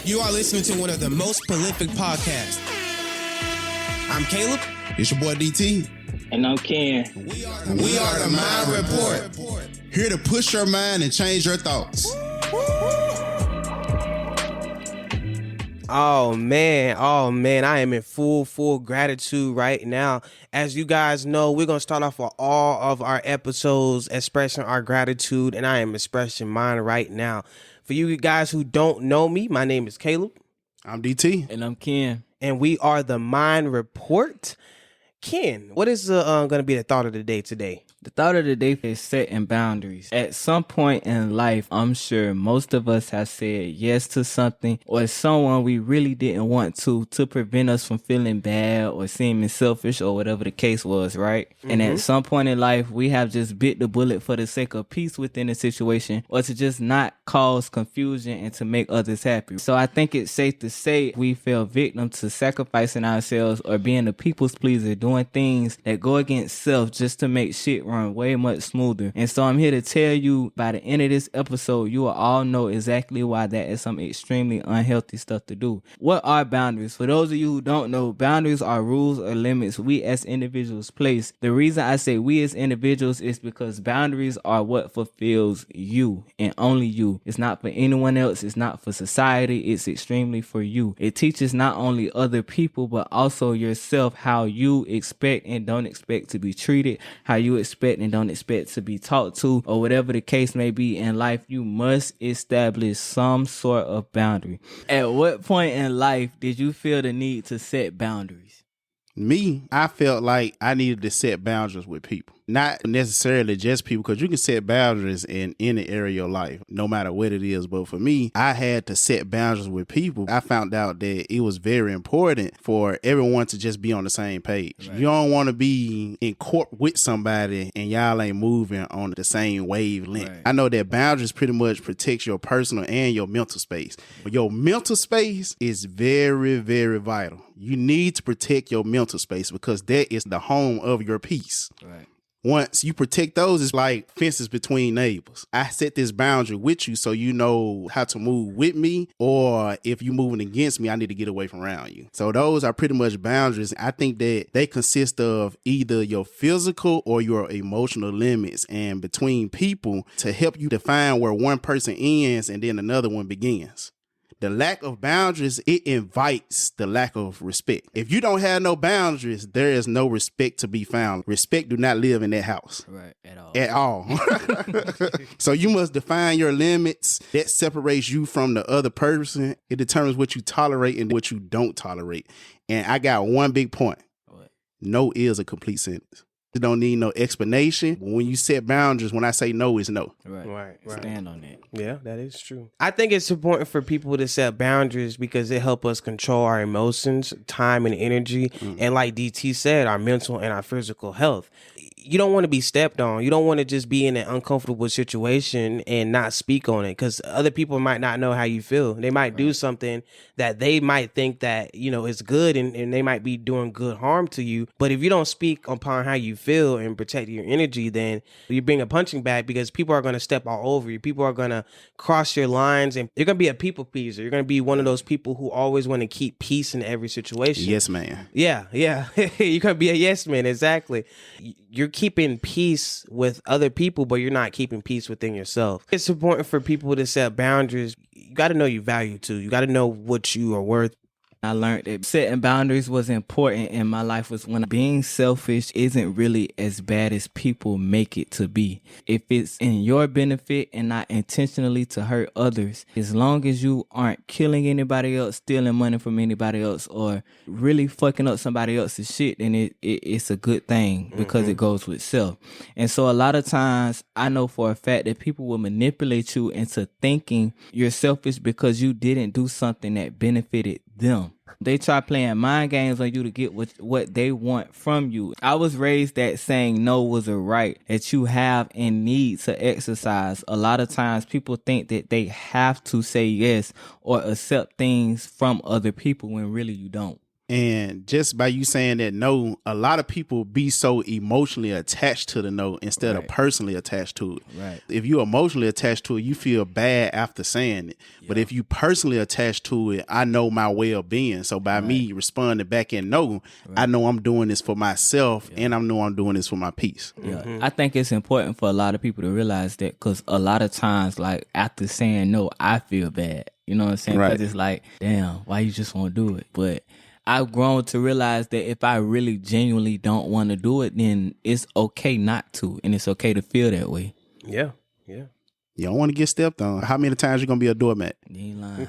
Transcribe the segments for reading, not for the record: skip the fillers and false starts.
You are listening to one of the most prolific podcasts. I'm Caleb. It's your boy DT. And I'm Ken. We are the Mind Report. Here to push your mind and change your thoughts. Oh man, I am in full gratitude right now. As you guys know, we're going to start off with all of our episodes expressing our gratitude, and I am expressing mine right now. For you guys who don't know me, my name is Caleb. I'm DT. And I'm Ken. And we are the Mind Report. Ken, what is going to be the thought of the day today? The thought of the day is setting boundaries. At some point in life, I'm sure most of us have said yes to something or someone we really didn't want to prevent us from feeling bad or seeming selfish or whatever the case was, right? Mm-hmm. And at some point in life, we have just bit the bullet for the sake of peace within the situation or to just not cause confusion and to make others happy. So I think it's safe to say we fell victim to sacrificing ourselves or being a people's pleaser, doing things that go against self just to make shit run way much smoother. And so I'm here to tell you by the end of this episode, you will all know exactly why that is some extremely unhealthy stuff to do. What are boundaries? For those of you who don't know, boundaries are rules or limits we as individuals place. The reason I say we as individuals is because boundaries are what fulfills you and only you. It's not for anyone else. It's not for society. It's extremely for you. It teaches not only other people, but also yourself how you expect and don't expect to be treated, how you expect and don't expect to be talked to, or whatever the case may be in life. You must establish some sort of boundary. At what point in life did you feel the need to set boundaries? Me, I felt like I needed to set boundaries with people. Not necessarily just people, because you can set boundaries in any area of your life, no matter what it is. But for me, I had to set boundaries with people. I found out that it was very important for everyone to just be on the same page. Right. You don't want to be in court with somebody and y'all ain't moving on the same wavelength. Right. I know that boundaries pretty much protects your personal and your mental space. But your mental space is very, very vital. You need to protect your mental space because that is the home of your peace. Right. Once you protect those, it's like fences between neighbors. I set this boundary with you so you know how to move with me, or if you're moving against me, I need to get away from around you. So those are pretty much boundaries. I think that they consist of either your physical or your emotional limits and between people to help you define where one person ends and then another one begins. The lack of boundaries, it invites the lack of respect. If you don't have no boundaries, there is no respect to be found. Respect do not live in that house. Right, at all. At all. So you must define your limits. That separates you from the other person. It determines what you tolerate and what you don't tolerate. And I got one big point. What? No is a complete sentence. You don't need no explanation. When you set boundaries, when I say no, it's no. Right. Stand on that. Yeah, that is true. I think it's important for people to set boundaries because it helps us control our emotions, time, and energy. And like DT said, our mental and our physical health. You don't want to be stepped on. You don't want to just be in an uncomfortable situation and not speak on it because other people might not know how you feel. They might do something that they might think that, is good and they might be doing good harm to you. But if you don't speak upon how you feel and protect your energy, then you bring a punching bag because people are going to step all over you. People are going to cross your lines and you're going to be a people pleaser. You're going to be one of those people who always want to keep peace in every situation. Yes, man. Yeah. You're going to be a yes man. Exactly. You're keeping peace with other people, but you're not keeping peace within yourself. It's important for people to set boundaries. You got to know your value too. You got to know what you are worth. I learned that setting boundaries was important in my life was when being selfish isn't really as bad as people make it to be. If it's in your benefit and not intentionally to hurt others, as long as you aren't killing anybody else, stealing money from anybody else, or really fucking up somebody else's shit, then it's a good thing because it goes with self. And so a lot of times I know for a fact that people will manipulate you into thinking you're selfish because you didn't do something that benefited them. They try playing mind games on you to get what they want from you. I was raised that saying no was a right that you have and need to exercise. A lot of times people think that they have to say yes or accept things from other people when really you don't. And just by you saying that no, a lot of people be so emotionally attached to the no instead of personally attached to it. Right. If you emotionally attached to it, you feel bad after saying it. Yeah. But if you personally attached to it, I know my well-being. So by me responding back in no, I know I'm doing this for myself and I know I'm doing this for my peace. Yeah. I think it's important for a lot of people to realize that, because a lot of times, like, after saying no, I feel bad. You know what I'm saying? Because it's like, damn, why you just want to do it? But I've grown to realize that if I really genuinely don't want to do it, then it's okay not to, and it's okay to feel that way. Yeah, yeah. You don't want to get stepped on. How many times you gonna be a doormat? You ain't lying.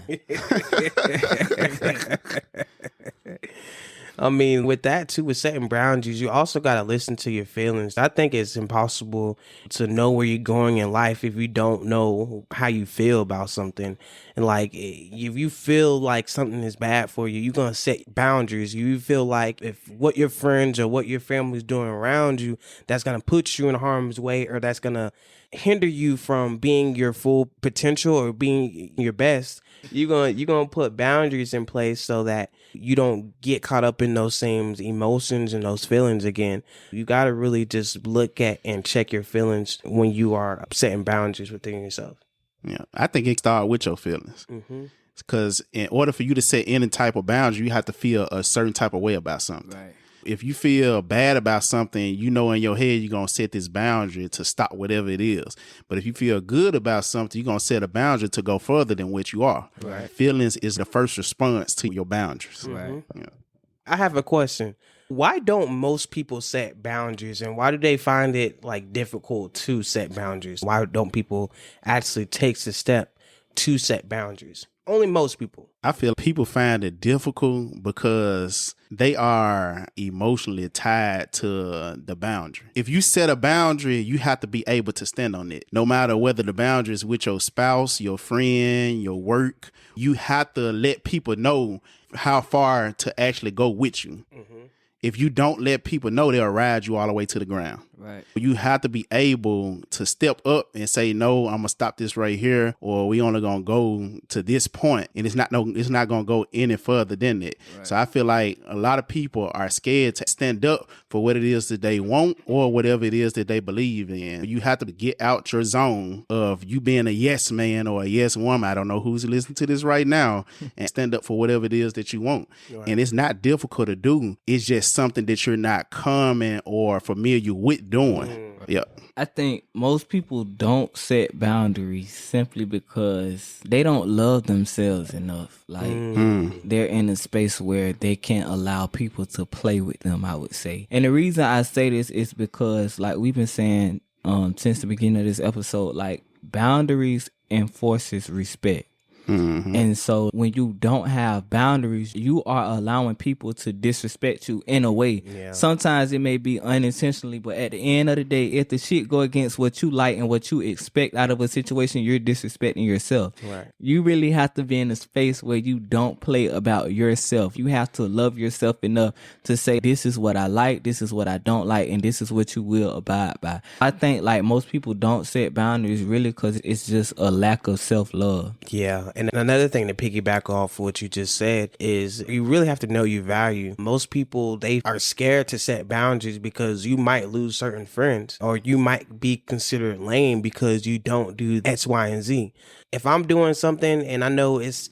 I mean, with that too, with setting boundaries, you also got to listen to your feelings. I think it's impossible to know where you're going in life if you don't know how you feel about something. And like, if you feel like something is bad for you, you're going to set boundaries. You feel like if what your friends or what your family's doing around you, that's going to put you in harm's way, or that's going to hinder you from being your full potential or being your best, you're gonna put boundaries in place so that you don't get caught up in those same emotions and those feelings again. You got to really just look at and check your feelings when you are setting boundaries within yourself. Yeah, I think it starts with your feelings. Because in order for you to set any type of boundary, you have to feel a certain type of way about something. Right. If you feel bad about something, you know in your head you're going to set this boundary to stop whatever it is. But if you feel good about something, you're going to set a boundary to go further than what you are. Right. Feelings is the first response to your boundaries. Right. Yeah. I have a question. Why don't most people set boundaries, and why do they find it like difficult to set boundaries? Why don't people actually take the step to set boundaries? Only most people. I feel people find it difficult because they are emotionally tied to the boundary. If you set a boundary, you have to be able to stand on it. No matter whether the boundary is with your spouse, your friend, your work, you have to let people know how far to actually go with you. If you don't let people know, they'll ride you all the way to the ground. Right. You have to be able to step up and say, no, I'm gonna stop this right here, or we only gonna go to this point, and it's not gonna go any further than that. Right. So I feel like a lot of people are scared to stand up for what it is that they want or whatever it is that they believe in. You have to get out your zone of you being a yes man or a yes woman. I don't know who's listening to this right now, and stand up for whatever it is that you want. Right. And it's not difficult to do. It's just something that you're not common or familiar with doing. Yeah. I think most people don't set boundaries simply because they don't love themselves enough. Like they're in a space where they can't allow people to play with them, I would say. And the reason I say this is because, like we've been saying since the beginning of this episode, like boundaries enforces respect. And so when you don't have boundaries, you are allowing people to disrespect you in a way. Yeah. Sometimes it may be unintentionally, but at the end of the day, if the shit go against what you like and what you expect out of a situation, you're disrespecting yourself. Right. You really have to be in a space where you don't play about yourself. You have to love yourself enough to say, this is what I like, this is what I don't like, and this is what you will abide by. I think like most people don't set boundaries really because it's just a lack of self-love. Yeah. And another thing to piggyback off what you just said is you really have to know your value. Most people, they are scared to set boundaries because you might lose certain friends, or you might be considered lame because you don't do X, Y, and Z. If I'm doing something and I know it's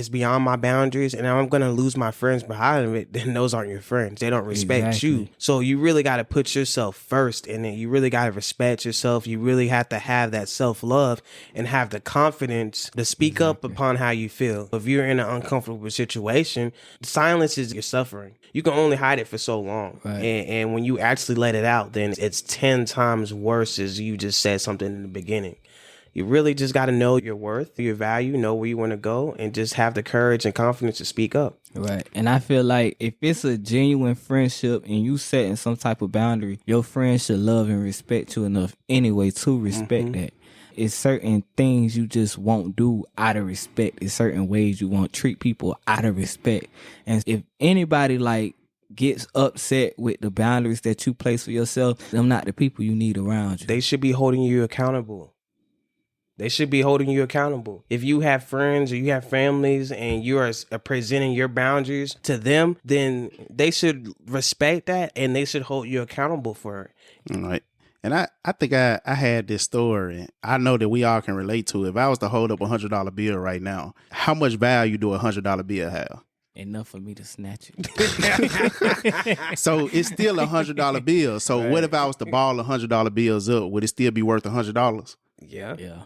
beyond my boundaries and I'm going to lose my friends behind it, then those aren't your friends. They don't respect you. So you really got to put yourself first, and then you really got to respect yourself. You really have to have that self-love and have the confidence to speak up upon how you feel. If you're in an uncomfortable situation, silence is your suffering. You can only hide it for so long. Right. And when you actually let it out, then it's 10 times worse as you just said something in the beginning. You really just got to know your worth, your value, know where you want to go, and just have the courage and confidence to speak up. Right. And I feel like if it's a genuine friendship and you setting some type of boundary, your friend should love and respect you enough anyway to respect that. It's certain things you just won't do out of respect. It's certain ways you won't treat people out of respect. And if anybody like gets upset with the boundaries that you place for yourself, them not the people you need around you. They should be holding you accountable. They should be holding you accountable. If you have friends or you have families and you are presenting your boundaries to them, then they should respect that and they should hold you accountable for it. All right. And I think I had this story. I know that we all can relate to it. If I was to hold up $100 bill right now, how much value do $100 bill have? Enough for me to snatch it. So it's still $100 bill. So Right. what if I was to ball $100 bills up? Would it still be worth $100? Yeah. Yeah.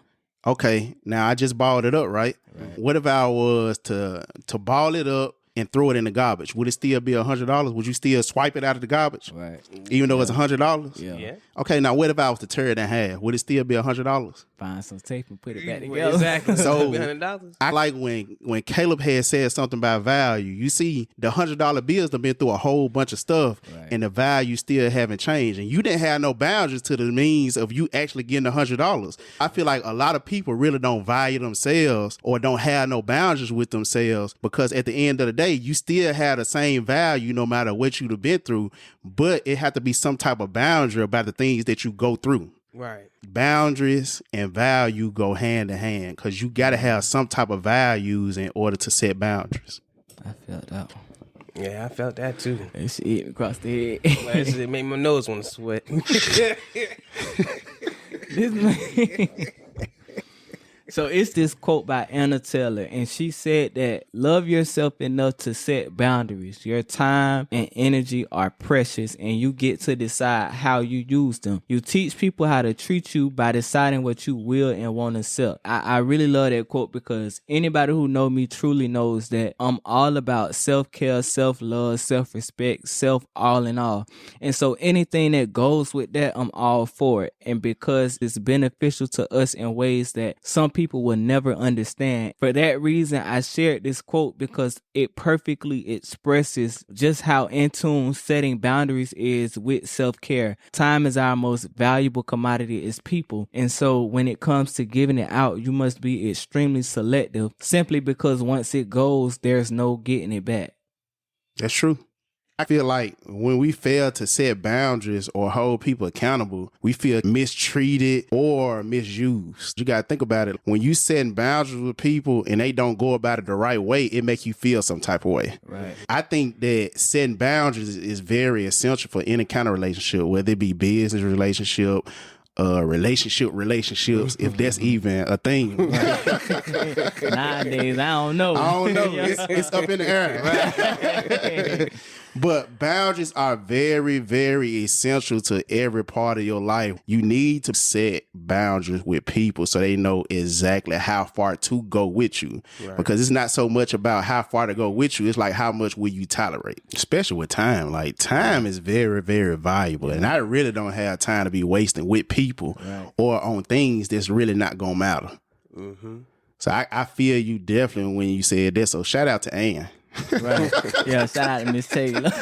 Okay, now I just balled it up, right? What if I was to ball it up and throw it in the garbage? Would it still be $100? Would you still swipe it out of the garbage, Right. even though it's $100? Yeah. Yeah. Okay, now what if I was to tear it in half? Would it still be $100? Find some tape and put it back together. Exactly. So- $100. I like when Caleb had said something about value. You see, the $100 bills have been through a whole bunch of stuff, Right. and the value still haven't changed. And you didn't have no boundaries to the means of you actually getting $100. I feel like a lot of people really don't value themselves or don't have no boundaries with themselves, because at the end of the day, you still have the same value no matter what you've been through. But it had to be some type of boundary about the things that you go through. Right. Boundaries and value go hand in hand, because you got to have some type of values in order to set boundaries. I felt that one. Yeah, I felt that too. That shit hit me across the head. It made my nose want to sweat. This man. So it's this quote by Anna Taylor, and she said that love yourself enough to set boundaries. Your time and energy are precious, and you get to decide how you use them. You teach people how to treat you by deciding what you will and won't accept. I really love that quote, because anybody who know me truly knows that I'm all about self-care, self-love, self-respect, all in all. And so anything that goes with that, I'm all for it. And because it's beneficial to us in ways that some people will never understand. For that reason, I shared this quote, because it perfectly expresses just how in tune setting boundaries is with self-care. Time is our most valuable commodity as people. And so when it comes to giving it out, you must be extremely selective, simply because once it goes, there's no getting it back. That's true. I feel like when we fail to set boundaries or hold people accountable, we feel mistreated or misused. You got to think about it. When you setting boundaries with people and they don't go about it the right way, it makes you feel some type of way. Right. I think that setting boundaries is very essential for any kind of relationship, whether it be business relationship, relationships, if that's even a thing. Nowadays, I don't know. I don't know. It's up in the air. But boundaries are very, very essential to every part of your life. You need to set boundaries with people so they know exactly how far to go with you. Right. Because it's not so much about how far to go with you. It's like, how much will you tolerate? Especially with time. Like, time is very, very valuable. And I really don't have time to be wasting with people or on things that's really not going to matter. Mm-hmm. So I feel you definitely when you said that. So shout out to Ann. Right. Yeah, shout out to Miss Taylor.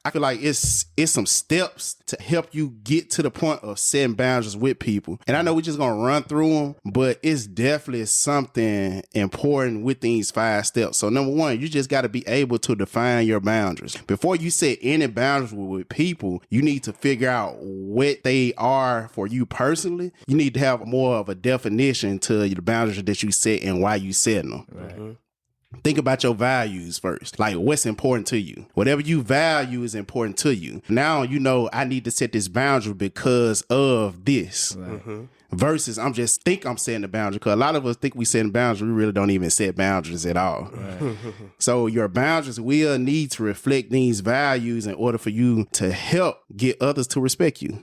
I feel like it's some steps to help you get to the point of setting boundaries with people. And I know we're just going to run through them, but it's definitely something important with these 5 steps. So number 1, you just got to be able to define your boundaries. Before you set any boundaries with people, you need to figure out what they are for you personally. You need to have more of a definition to the boundaries that you set and why you setting them. Right. Think about your values first. Like, what's important to you? Whatever you value is important to you. Now, you know, I need to set this boundary because of this. Right. Mm-hmm. Versus I'm setting the boundary, because a lot of us think we setting boundaries. We really don't even set boundaries at all. Right. So your boundaries will need to reflect these values in order for you to help get others to respect you.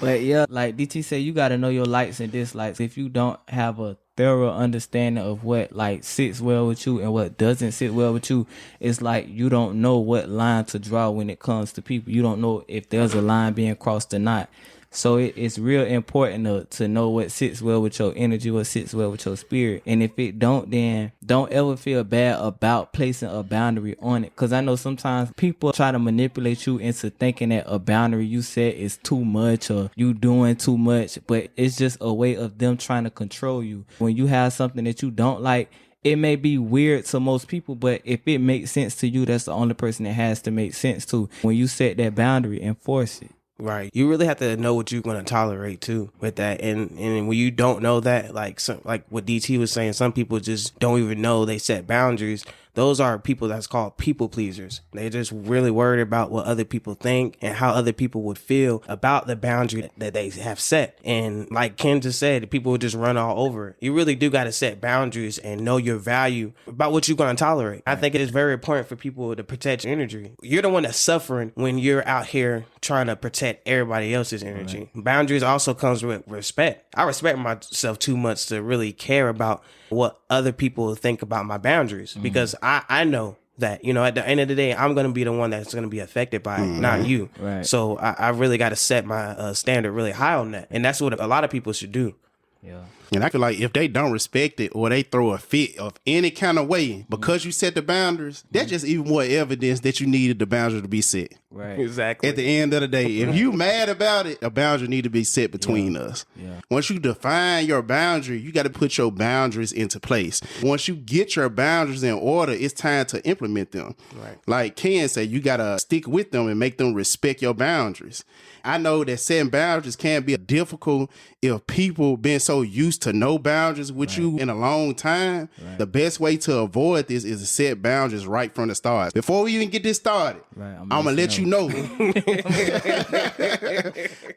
But yeah, like DT said, you got to know your likes and dislikes. If you don't have a thorough understanding of what like sits well with you and what doesn't sit well with you, it's like you don't know what line to draw when it comes to people. You don't know if there's a line being crossed or not. So it's real important to know what sits well with your energy, what sits well with your spirit. And if it don't, then don't ever feel bad about placing a boundary on it. Because I know sometimes people try to manipulate you into thinking that a boundary you set is too much or you doing too much. But it's just a way of them trying to control you. When you have something that you don't like, it may be weird to most people, but if it makes sense to you, that's the only person it has to make sense to. When you set that boundary, enforce it. Right. You really have to know what you're going to tolerate too with that. And when you don't know that, like what DT was saying, some people just don't even know they set boundaries. Those are people that's called people pleasers. They're just really worried about what other people think and how other people would feel about the boundary that they have set. And like Ken just said, people will just run all over it. You really do got to set boundaries and know your value about what you're going to tolerate. I think it is very important for people to protect your energy. You're the one that's suffering when you're out here trying to protect everybody else's energy. Right. Boundaries also comes with respect. I respect myself too much to really care about what other people think about my boundaries, because I know that, you know, at the end of the day, I'm going to be the one that's going to be affected by it, not you. Right. So I really got to set my standard really high on that. And that's what a lot of people should do. Yeah. And I feel like if they don't respect it or they throw a fit of any kind of way because you set the boundaries, that's just even more evidence that you needed the boundary to be set. Right. Exactly. At the end of the day, if you mad about it, a boundary need to be set between us. Yeah. Once you define your boundary, you got to put your boundaries into place. Once you get your boundaries in order, it's time to implement them. Right. Like Ken said, you got to stick with them and make them respect your boundaries. I know that setting boundaries can be difficult if people been so used to no boundaries with you in a long time. Right. The best way to avoid this is to set boundaries right from the start. Before we even get this started, I'm going to let you know.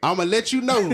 I'm going to let you know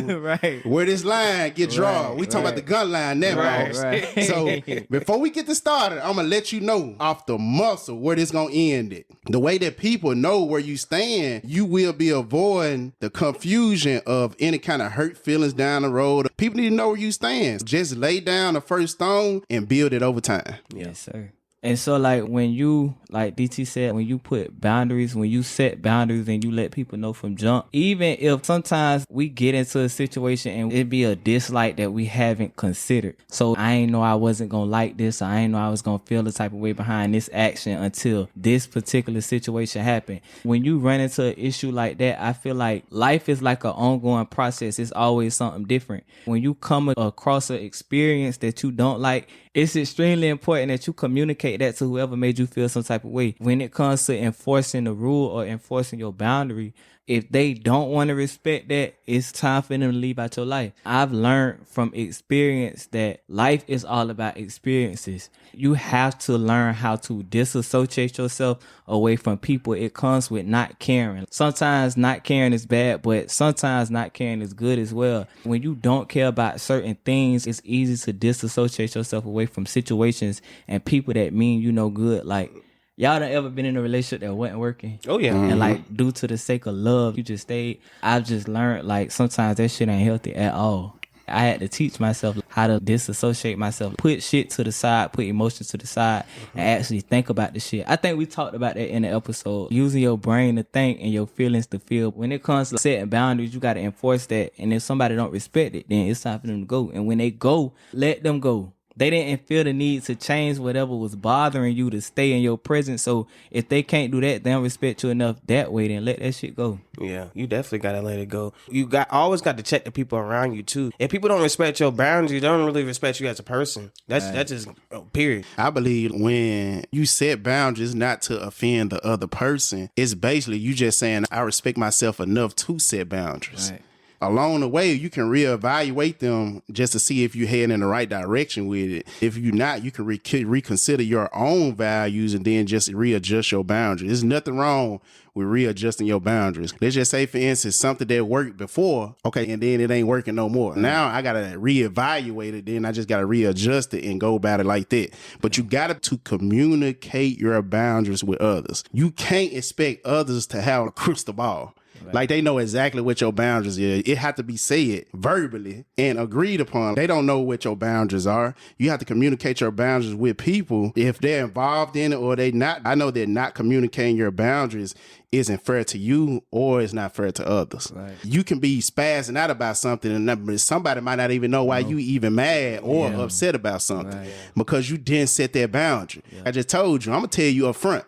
where this line get drawn. We talking about the gun line now, boss. Right. So before we get this started, I'm going to let you know off the muscle where this going to end it. The way that people know where you stand, you will be avoiding the confusion of any kind of hurt feelings down the road. People need to know where you stand. Just lay down the first stone and build it over time. Yes, sir. And so, like, when you, like DT said, when you put boundaries, when you set boundaries and you let people know from jump, even if sometimes we get into a situation and it be a dislike that we haven't considered. So I ain't know I wasn't going to like this. Or I ain't know I was going to feel the type of way behind this action until this particular situation happened. When you run into an issue like that, I feel like life is like an ongoing process. It's always something different. When you come across an experience that you don't like, it's extremely important that you communicate that to whoever made you feel some type of way. When it comes to enforcing the rule or enforcing your boundary, if they don't want to respect that, it's time for them to leave out your life. I've learned from experience that life is all about experiences. You have to learn how to disassociate yourself away from people. It comes with not caring. Sometimes not caring is bad, but sometimes not caring is good as well. When you don't care about certain things, it's easy to disassociate yourself away from situations and people that mean you no good. Like, y'all done ever been in a relationship that wasn't working? Oh, yeah. And like, due to the sake of love, you just stayed. I've just learned, like, sometimes that shit ain't healthy at all. I had to teach myself how to disassociate myself, put shit to the side, put emotions to the side, and actually think about the shit. I think we talked about that in the episode. Using your brain to think and your feelings to feel. When it comes to setting boundaries, you got to enforce that. And if somebody don't respect it, then it's time for them to go. And when they go, let them go. They didn't feel the need to change whatever was bothering you to stay in your presence. So if they can't do that, they don't respect you enough that way, then let that shit go. Yeah, you definitely gotta let it go. You always got to check the people around you too. If people don't respect your boundaries, they don't really respect you as a person. That's just period. I believe when you set boundaries not to offend the other person, it's basically you just saying, I respect myself enough to set boundaries. Right. Along the way, you can reevaluate them just to see if you're heading in the right direction with it. If you're not, you can reconsider your own values and then just readjust your boundaries. There's nothing wrong with readjusting your boundaries. Let's just say, for instance, something that worked before, okay, and then it ain't working no more. Now I got to reevaluate it, then I just got to readjust it and go about it like that. But you got to communicate your boundaries with others. You can't expect others to have a crystal ball. Right. Like they know exactly what your boundaries is. It have to be said verbally and agreed upon. They don't know what your boundaries are. You have to communicate your boundaries with people if they're involved in it or they not. I know that not communicating your boundaries isn't fair to you or it's not fair to others. Right. You can be spazzing out about something and somebody might not even know why you even mad or upset about something because you didn't set that boundary. Yeah. I just told you, I'm going to tell you up front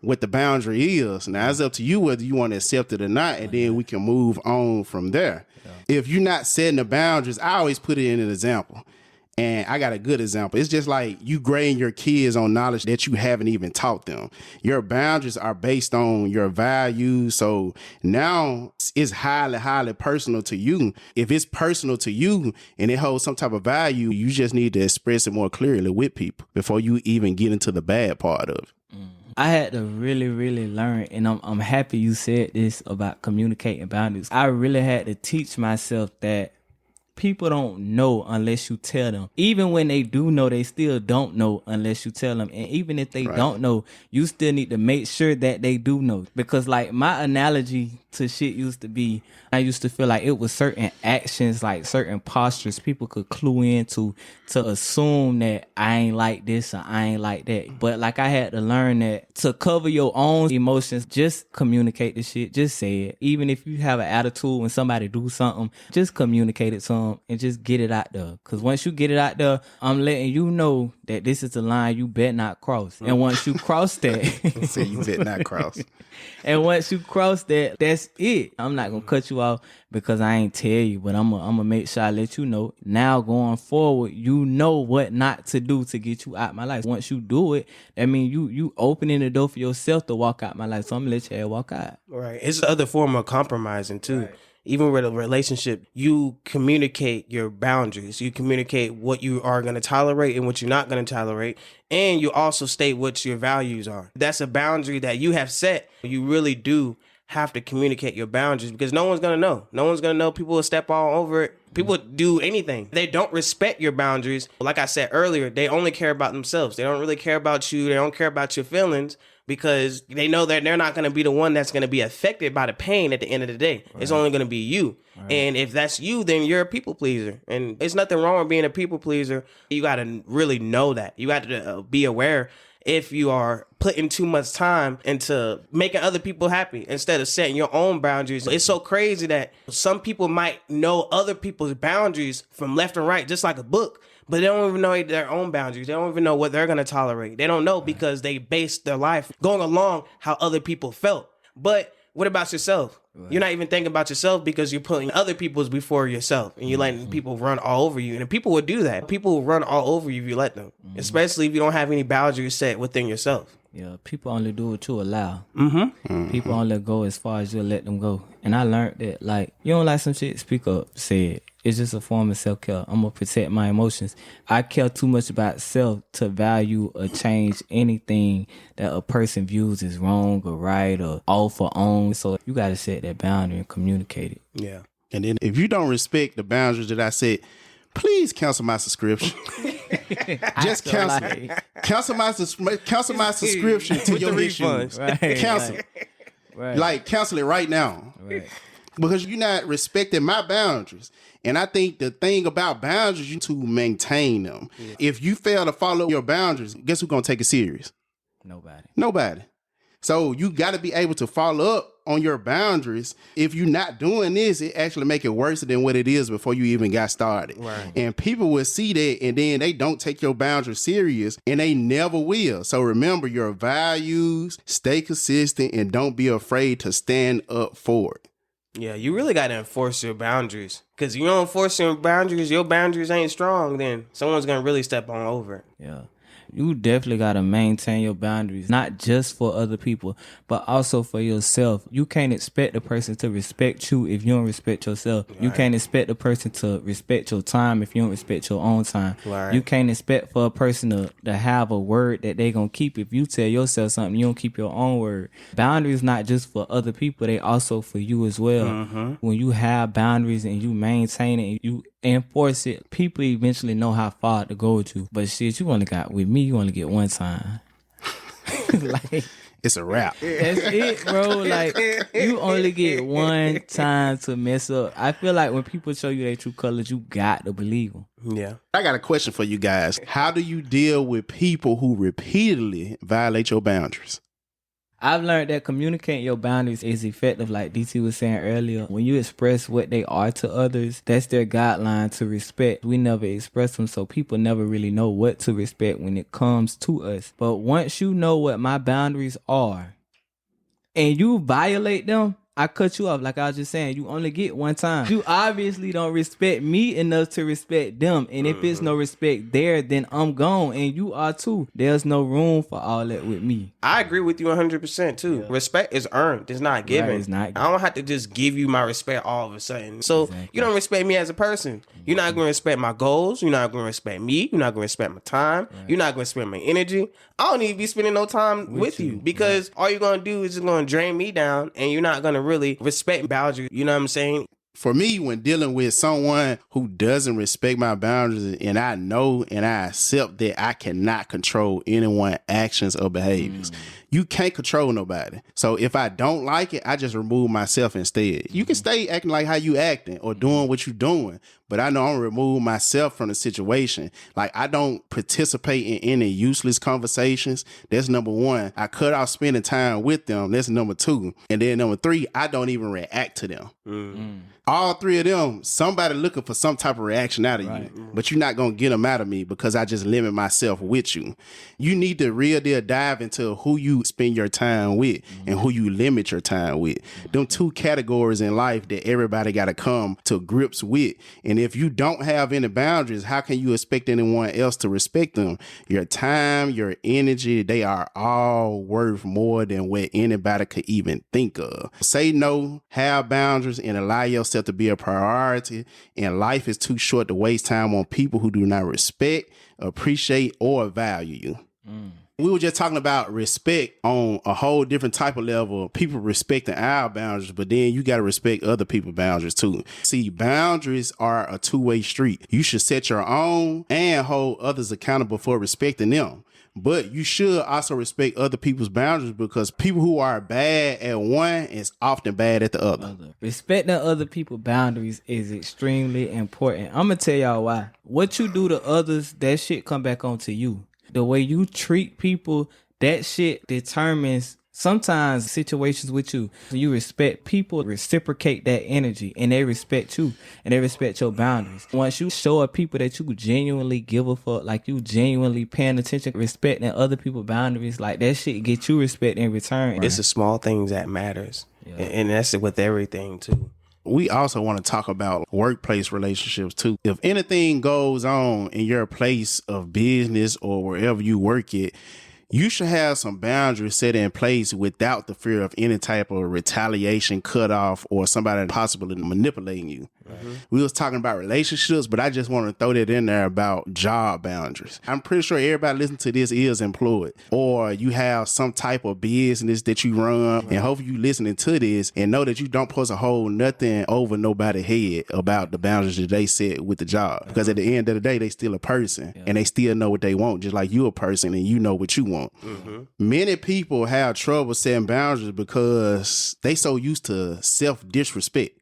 what the boundary is. Now it's up to you whether you want to accept it or not, and then we can move on from there. Yeah. If you're not setting the boundaries, I always put it in an example. And I got a good example. It's just like you grading your kids on knowledge that you haven't even taught them. Your boundaries are based on your values. So now it's highly, highly personal to you. If it's personal to you and it holds some type of value, you just need to express it more clearly with people before you even get into the bad part of it. I had to really, really learn, and I'm happy you said this about communicating boundaries. I really had to teach myself that people don't know unless you tell them. Even when they do know, they still don't know unless you tell them. And even if they don't know, you still need to make sure that they do know. Because like my analogy to shit used to be, I used to feel like it was certain actions, like certain postures people could clue into to assume that I ain't like this or I ain't like that. But like I had to learn that to cover your own emotions, just communicate the shit. Just say it. Even if you have an attitude when somebody do something, just communicate it to them and just get it out there. Because once you get it out there, I'm letting you know that this is the line you bet not cross. And once you cross that, So you bet not cross. and once you cross that, that's it. I'm not gonna cut you off because I ain't tell you, but I'm gonna make sure I let you know. Now going forward, you know what not to do to get you out my life. Once you do it, that means you opening the door for yourself to walk out my life. So I'm gonna let you walk out. Right. It's the other form of compromising too. Right. Even with a relationship, you communicate your boundaries. You communicate what you are going to tolerate and what you're not going to tolerate. And you also state what your values are. That's a boundary that you have set. You really do have to communicate your boundaries because no one's going to know. No one's going to know. People will step all over it. People do anything. They don't respect your boundaries. Like I said earlier, they only care about themselves. They don't really care about you. They don't care about your feelings because they know that they're not going to be the one that's going to be affected by the pain at the end of the day. Right. It's only going to be you. Right. And if that's you, then you're a people pleaser. And there's nothing wrong with being a people pleaser. You got to really know that. You got to be aware if you are putting too much time into making other people happy instead of setting your own boundaries. It's so crazy that some people might know other people's boundaries from left and right, just like a book, but they don't even know their own boundaries. They don't even know what they're going to tolerate. They don't know because they base their life going along how other people felt. But what about yourself? Right. You're not even thinking about yourself because you're putting other people's before yourself and you're letting people run all over you. And people will do that. People will run all over you if you let them, especially if you don't have any boundaries set within yourself. Yeah, people only do what you allow. People only go as far as you let them go. And I learned that, like, you don't like some shit, speak up, say it. It's just a form of self-care. I'm going to protect my emotions. I care too much about self to value or change anything that a person views as wrong or right or off or on. So you got to set that boundary and communicate it. Yeah. And then if you don't respect the boundaries that I set, please cancel my subscription. Just cancel it. Cancel my subscription to your issues. Right, cancel. Right. Like, cancel it right now. Right. Because you're not respecting my boundaries. And I think the thing about boundaries, you to maintain them. Yeah. If you fail to follow your boundaries, guess who's going to take it serious? Nobody. So you got to be able to follow up on your boundaries. If you're not doing this, it actually make it worse than what it is before you even got started. Right. And people will see that and then they don't take your boundaries serious and they never will. So remember your values, stay consistent, and don't be afraid to stand up for it. Yeah, you really got to enforce your boundaries. Because you don't enforce your boundaries ain't strong, then someone's going to really step on over it. Yeah. You definitely got to maintain your boundaries, not just for other people, but also for yourself. You can't expect a person to respect you if you don't respect yourself. Right. You can't expect a person to respect your time if you don't respect your own time. Right. You can't expect for a person to have a word that they going to keep. If you tell yourself something, you don't keep your own word. Boundaries not just for other people, they also for you as well. When you have boundaries and you maintain it and you enforce it, people eventually know how far to go with you. But shit, you only got with me, you only get one time. Like, it's a wrap. That's it, bro. Like, you only get one time to mess up. I feel like when people show you their true colors, you got to believe them. Yeah. I got a question for you guys. How do you deal with people who repeatedly violate your boundaries? I've learned that communicating your boundaries is effective, like DT was saying earlier. When you express what they are to others, that's their guideline to respect. We never express them, so people never really know what to respect when it comes to us. But once you know what my boundaries are, and you violate them, I cut you off. Like I was just saying, you only get one time. You obviously don't respect me enough to respect them. And if it's no respect there, then I'm gone. And you are too. There's no room for all that with me. I agree with you 100% too. Yeah. Respect is earned. It's not given. Right, it's not given. I don't have to just give you my respect all of a sudden. So you don't respect me as a person. You're not going to respect my goals. You're not going to respect me. You're not going to respect my time. Right. You're not going to respect my energy. I don't need to be spending no time with you because all you're going to do is just going to drain me down and you're not going to really respect boundaries. You know what I'm saying? For me, when dealing with someone who doesn't respect my boundaries and I know and I accept that I cannot control anyone's actions or behaviors. You can't control nobody. So if I don't like it, I just remove myself instead. You can stay acting like how you acting or doing what you doing, but I know I'm gonna remove myself from the situation. Like I don't participate in any useless conversations. That's number one. I cut off spending time with them. That's number two. And then number three, I don't even react to them. All three of them, somebody looking for some type of reaction out of you, but you're not going to get them out of me because I just limit myself with you. You need to real deal dive into who you spend your time with and who you limit your time with. Them two categories in life that everybody got to come to grips with. And if you don't have any boundaries, how can you expect anyone else to respect them? Your time, your energy, they are all worth more than what anybody could even think of. Say no, have boundaries, and allow yourself to be a priority. And life is too short to waste time on people who do not respect, appreciate, or value you. We were just talking about respect on a whole different type of level. People respecting our boundaries, but then you got to respect other people's boundaries too. See, boundaries are a two-way street. You should set your own and hold others accountable for respecting them. But you should also respect other people's boundaries because people who are bad at one is often bad at the other. Respecting other people's boundaries is extremely important. I'm going to tell y'all why. What you do to others, that shit come back onto you. The way you treat people, that shit determines sometimes situations with you. You respect people, reciprocate that energy, and they respect you, and they respect your boundaries. Once you show people that you genuinely give a fuck, like you genuinely paying attention, respecting other people's boundaries, like that shit get you respect in return. It's the small things that matters, and that's it with everything too. We also want to talk about workplace relationships too. If anything goes on in your place of business or wherever you work at, you should have some boundaries set in place without the fear of any type of retaliation, cutoff, or somebody possibly manipulating you. We was talking about relationships, but I just want to throw that in there about job boundaries. I'm pretty sure everybody listening to this is employed, or you have some type of business that you run, and hopefully you listening to this and know that you don't supposed to hold nothing over nobody's head about the boundaries that they set with the job. Because at the end of the day, they still a person, and they still know what they want, just like you a person and you know what you want. Many people have trouble setting boundaries because they so used to self-disrespect.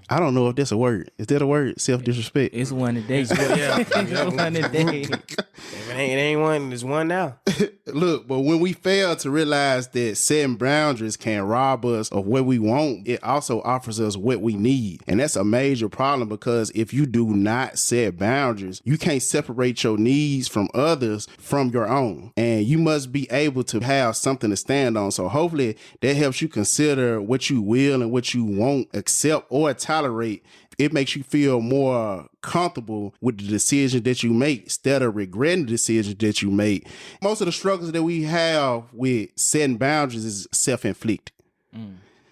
I don't know if that's a word. Is that a word? Self-disrespect? It's one a day. It's one a day. If it ain't one, there's one now. Look, but when we fail to realize that setting boundaries can rob us of what we want, it also offers us what we need. And that's a major problem because if you do not set boundaries, you can't separate your needs from others from your own. And you must be able to have something to stand on. So hopefully that helps you consider what you will and what you won't accept or tolerate. It makes you feel more comfortable with the decision that you make instead of regretting the decision that you make. Most of the struggles that we have with setting boundaries is self-inflicted.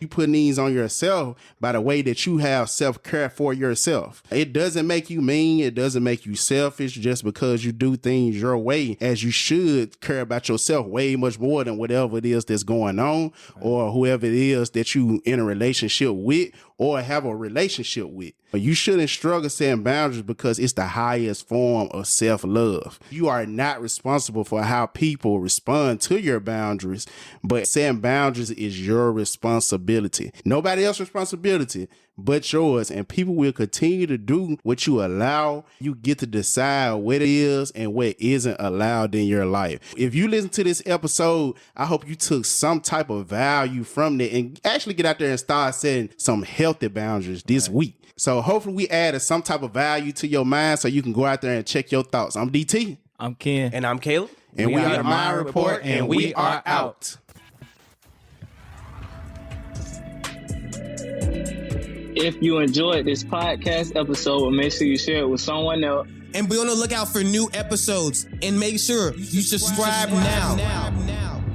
You putting these on yourself by the way that you have self-care for yourself. It doesn't make you mean. It doesn't make you selfish just because you do things your way, as you should care about yourself way much more than whatever it is that's going on or whoever it is that you in a relationship with or have a relationship with. But you shouldn't struggle setting boundaries because it's the highest form of self-love. You are not responsible for how people respond to your boundaries, but setting boundaries is your responsibility. Nobody else's responsibility but yours, and people will continue to do what you allow. You get to decide what is and what isn't allowed in your life. If you listen to this episode, I hope you took some type of value from it and actually get out there and start setting some healthy boundaries this week. So hopefully we added some type of value to your mind so you can go out there and check your thoughts. I'm DT. I'm Ken. And I'm Caleb. And we are the Mind Report, and we are out. If you enjoyed this podcast episode, make sure you share it with someone else. And be on the lookout for new episodes. And make sure you subscribe now.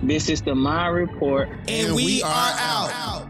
This is the Mind Report. And we are out.